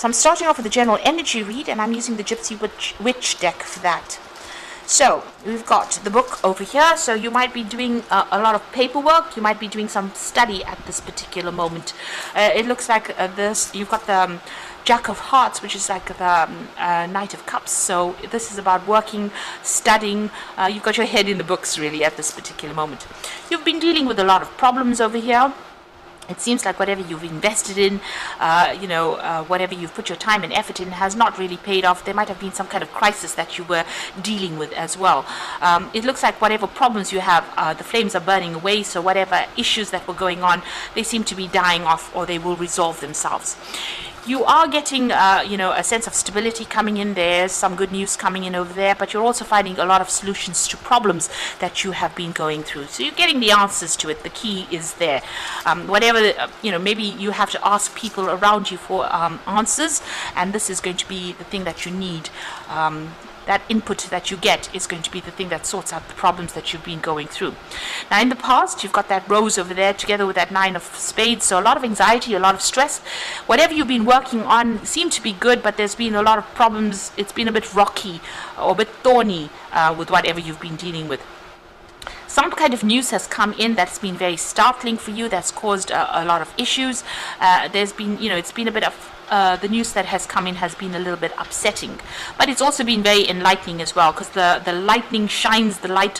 So I'm starting off with the general energy read, and I'm using the Gypsy Witch deck for that. So we've got the book over here. So you might be doing a lot of paperwork. You might be doing some study at this particular moment. It looks like this. You've got the Jack of Hearts, which is like the Knight of Cups. So this is about working, studying. You've got your head in the books really at this particular moment. You've been dealing with a lot of problems over here. It seems like whatever you've invested in, whatever you've put your time and effort in has not really paid off. There might have been some kind of crisis that you were dealing with as well. It looks like whatever problems you have, the flames are burning away. So whatever issues that were going on, they seem to be dying off, or they will resolve themselves. You are getting, a sense of stability coming in. There's some good news coming in over there, but you're also finding a lot of solutions to problems that you have been going through. So you're getting the answers to it. The key is there. Maybe you have to ask people around you for answers, and this is going to be the thing that you need. That input that you get is going to be the thing that sorts out the problems that you've been going through. Now, in the past, you've got that rose over there together with that 9 of spades. So a lot of anxiety, a lot of stress. Whatever you've been working on seemed to be good, but there's been a lot of problems. It's been a bit rocky or a bit thorny with whatever you've been dealing with. Some kind of news has come in that's been very startling for you, that's caused a lot of issues. There's been, it's been a bit of the news that has come in has been a little bit upsetting, but it's also been very enlightening as well, because the lightning shines the light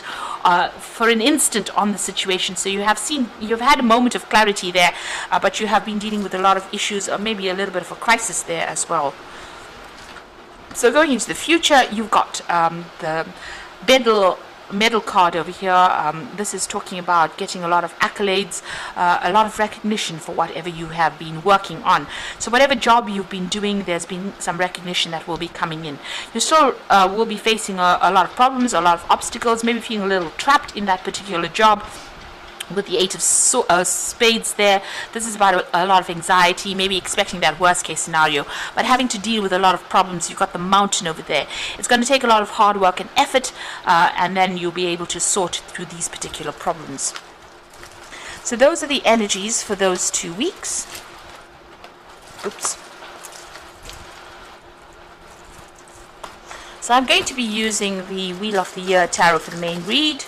for an instant on the situation. So you've had a moment of clarity there, but you have been dealing with a lot of issues, or maybe a little bit of a crisis there as well. So going into the future, you've got the medal card over here. This is talking about getting a lot of accolades, a lot of recognition for whatever you have been working on. So whatever job you've been doing, there's been some recognition that will be coming in. You still will be facing a lot of problems, a lot of obstacles, maybe feeling a little trapped in that particular job. With the 8 of spades there, this is about a lot of anxiety, maybe expecting that worst case scenario, but having to deal with a lot of problems. You've got the mountain over there. It's going to take a lot of hard work and effort, and then you'll be able to sort through these particular problems. So those are the energies for those 2 weeks. Oops. So I'm going to be using the Wheel of the Year Tarot for the main read.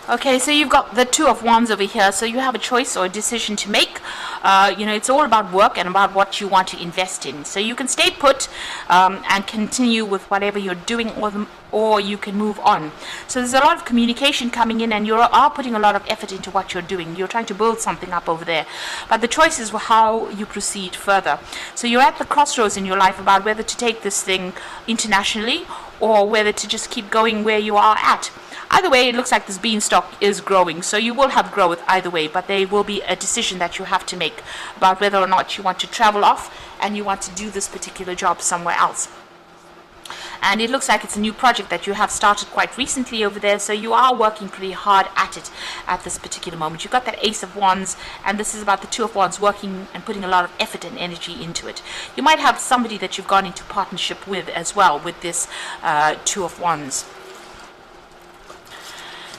Okay, so you've got the 2 of Wands over here, so you have a choice or a decision to make. It's all about work and about what you want to invest in. So you can stay put and continue with whatever you're doing, or you can move on. So there's a lot of communication coming in, and you are putting a lot of effort into what you're doing. You're trying to build something up over there. But the choice is how you proceed further. So you're at the crossroads in your life about whether to take this thing internationally or whether to just keep going where you are at. Either way, it looks like this beanstalk is growing, so you will have growth either way, but there will be a decision that you have to make about whether or not you want to travel off and you want to do this particular job somewhere else. And it looks like it's a new project that you have started quite recently over there, so you are working pretty hard at it at this particular moment. You've got that Ace of Wands, and this is about the 2 of Wands working and putting a lot of effort and energy into it. You might have somebody that you've gone into partnership with as well with this 2 of Wands.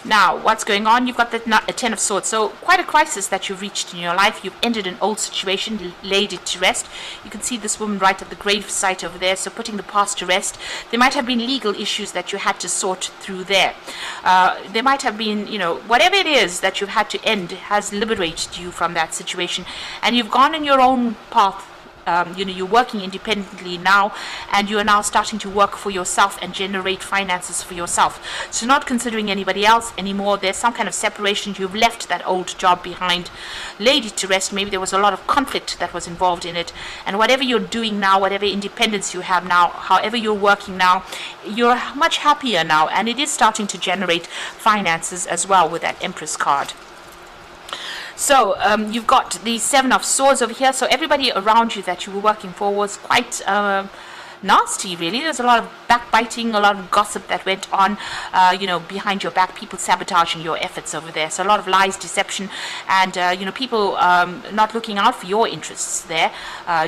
Now, what's going on? You've got the 10 of Swords. So quite a crisis that you've reached in your life. You've ended an old situation, laid it to rest. You can see this woman right at the grave site over there, so putting the past to rest. There might have been legal issues that you had to sort through there. There might have been, whatever it is that you've had to end has liberated you from that situation. And you've gone in your own path. You're working independently now, and you are now starting to work for yourself and generate finances for yourself. So not considering anybody else anymore. There's some kind of separation. You've left that old job behind, laid it to rest. Maybe there was a lot of conflict that was involved in it, and whatever you're doing now, whatever independence you have now, however you're working now, you're much happier now, and it is starting to generate finances as well with that Empress card. So you've got the 7 of Swords over here. So everybody around you that you were working for was quite nasty, really. There's a lot of backbiting, a lot of gossip that went on, behind your back, people sabotaging your efforts over there. So a lot of lies, deception, and, people not looking out for your interests there,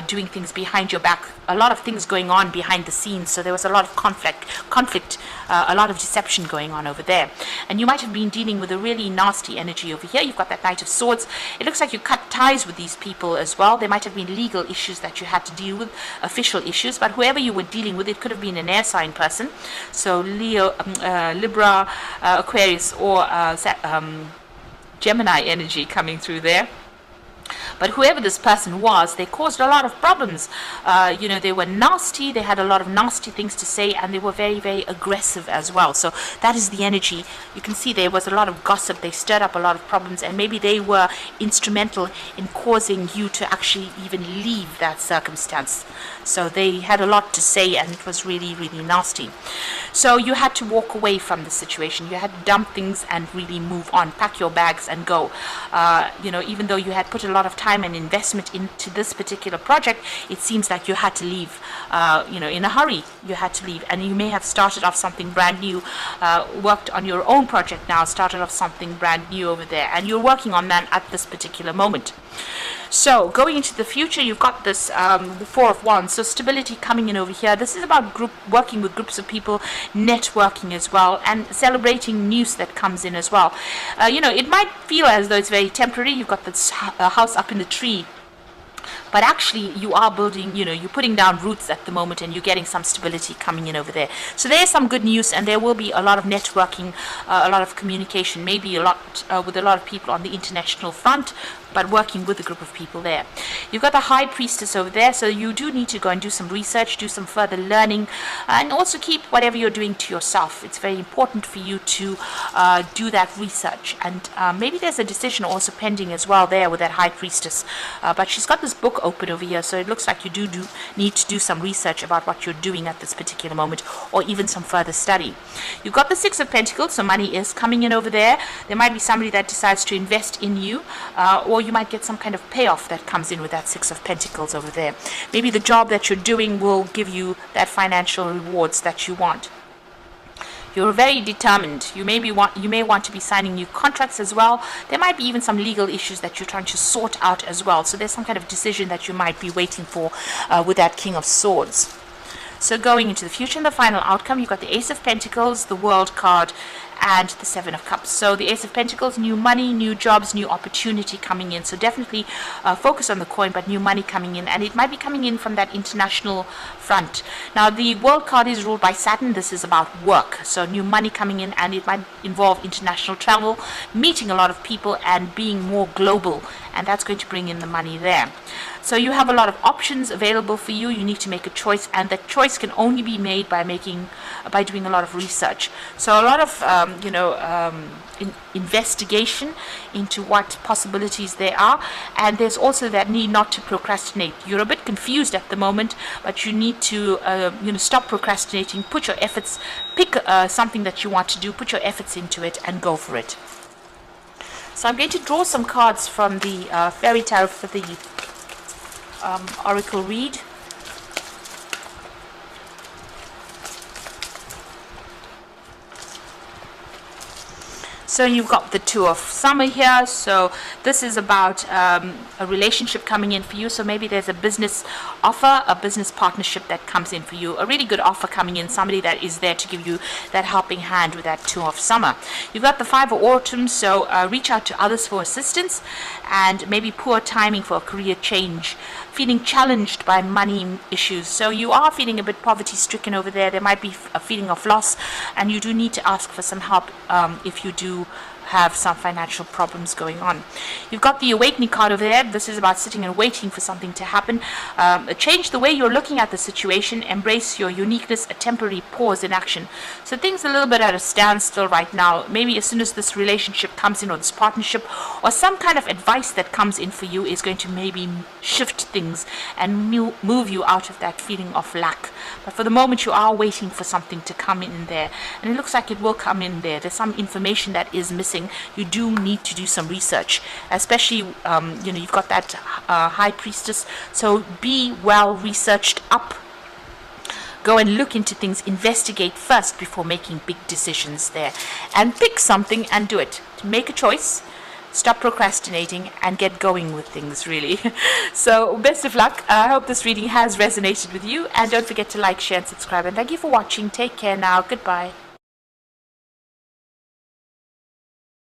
doing things behind your back. A lot of things going on behind the scenes, so there was a lot of conflict, a lot of deception going on over there. And you might have been dealing with a really nasty energy over here. You've got that Knight of Swords. It looks like you cut ties with these people as well. There might have been legal issues that you had to deal with, official issues, but whoever you were dealing with, it could have been an air sign person. So Leo, Libra, Aquarius, or Gemini energy coming through there. But whoever this person was, they caused a lot of problems. They were nasty, they had a lot of nasty things to say, and they were very, very aggressive as well. So that is the energy. You can see there was a lot of gossip. They stirred up a lot of problems, and maybe they were instrumental in causing you to actually even leave that circumstance. So they had a lot to say, and it was really, really nasty. So you had to walk away from the situation. You had to dump things and really move on, pack your bags and go. Even though you had put a lot of time and investment into this particular project, it seems like you had to leave, in a hurry. You had to leave, and you may have started off something brand new, worked on your own project now, started off something brand new over there, and you're working on that at this particular moment. So going into the future, you've got this the Four of Wands, so stability coming in over here. This is about working with groups of people, networking as well, and celebrating news that comes in as well. It might feel as though it's very temporary. You've got this house up in the tree, but actually you are building, you're putting down roots at the moment, and you're getting some stability coming in over there. So there's some good news, and there will be a lot of networking, a lot of communication, maybe a lot with a lot of people on the international front, but working with a group of people there. You've got the High Priestess over there, so you do need to go and do some research, do some further learning, and also keep whatever you're doing to yourself. It's very important for you to do that research, and maybe there's a decision also pending as well there with that High Priestess, but she's got this book open over here, so it looks like you do need to do some research about what you're doing at this particular moment, or even some further study. You've got the Six of Pentacles, so money is coming in over there. There might be somebody that decides to invest in you, or you might get some kind of payoff that comes in with that Six of Pentacles over there. Maybe the job that you're doing will give you that financial rewards that you want. You're very determined. You may want to be signing new contracts as well. There might be even some legal issues that you're trying to sort out as well. So there's some kind of decision that you might be waiting for with that King of Swords. So going into the future and the final outcome, you've got the Ace of Pentacles, the World card, and the Seven of Cups. So the Ace of Pentacles, new money, new jobs, new opportunity coming in. So definitely focus on the coin, but new money coming in, and it might be coming in from that international front. Now the World card is ruled by Saturn. This is about work, so new money coming in, and it might involve international travel, meeting a lot of people, and being more global, and that's going to bring in the money there. So you have a lot of options available for you. You need to make a choice, and that choice can only be made by doing a lot of research. So a lot of investigation into what possibilities there are, and there's also that need not to procrastinate. You're a bit confused at the moment, but you need to stop procrastinating. Put your efforts, pick something that you want to do, put your efforts into it, and go for it. So I'm going to draw some cards from the Fairy Tarot for the Oracle read. So you've got the Two of Summer here. So this is about a relationship coming in for you. So maybe there's a business offer, a business partnership that comes in for you. A really good offer coming in. Somebody that is there to give you that helping hand with that Two of Summer. You've got the Five of Autumn. So reach out to others for assistance, and maybe poor timing for a career change. Feeling challenged by money issues. So you are feeling a bit poverty stricken over there. There might be a feeling of loss, and you do need to ask for some help if you do have some financial problems going on. You've got the Awakening card over there. This is about sitting and waiting for something to happen. Change the way you're looking at the situation. Embrace your uniqueness. A temporary pause in action. So things a little bit at a standstill right now. Maybe as soon as this relationship comes in, or this partnership, or some kind of advice that comes in for you is going to maybe shift things and move you out of that feeling of lack. But for the moment, you are waiting for something to come in there, and it looks like it will come in there. There's some information that is missing. You do need to do some research, especially you've got that High Priestess, so be well researched up. go and look into things, investigate first before making big decisions there. And pick something and do it. Make a choice. Stop procrastinating and get going with things, really. So, best of luck. I hope this reading has resonated with you. And don't forget to like, share, and subscribe. And thank you for watching. Take care now. Goodbye.